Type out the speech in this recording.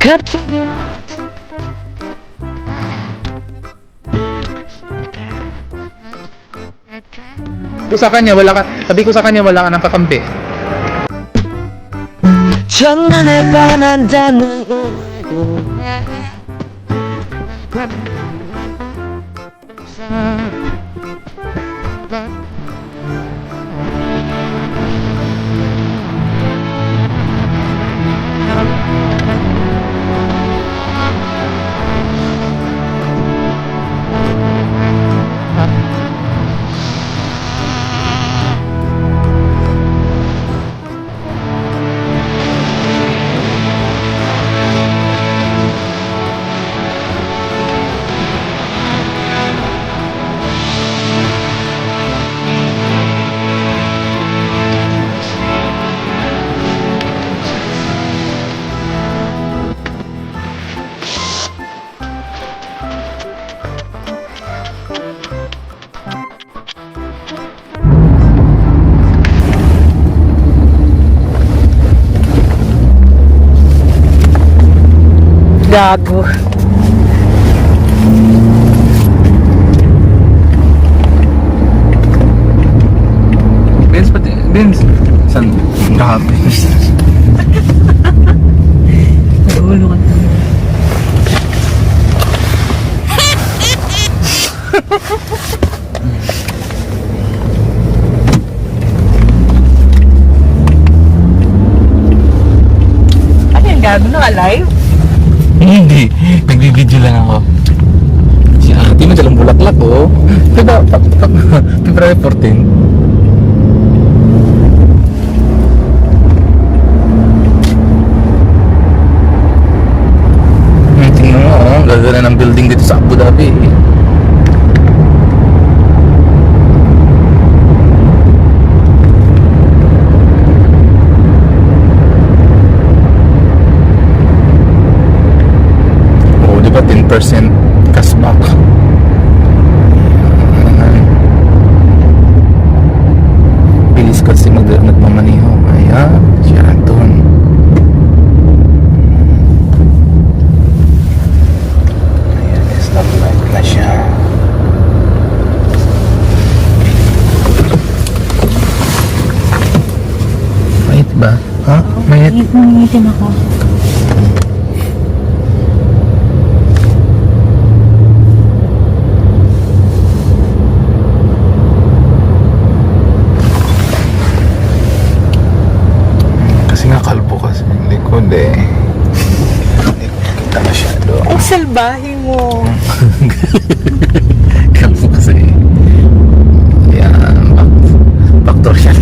Cut. Sa kanya, wala ka, sabi ko sa kanya, wala ka ng kakampi. 첫눈에 반한다는 gago. Benz, pati, Benz. Saan? Grabe. Nagulo ka naman. Ano yung gago na alive? Hindi. Nagbibideo lang ako. Si ate mo dalang bulaklak, oh. Diba, February 14. Tingnan mo, oh. Gagana ng building dito sa Abu Dhabi. Oh, di ba 10% cashback? Bilis kasi nagmamaniho. Ayan, siya doon. Ayan, stoplight na siya. Mayit ba? Ha? Mayit? Nangitin ako. Kasi nga kalbo kasi yung likod eh. Hindi ko kita masyado. Ang salbahe mo. Kalbo kasi. Yan, factor siya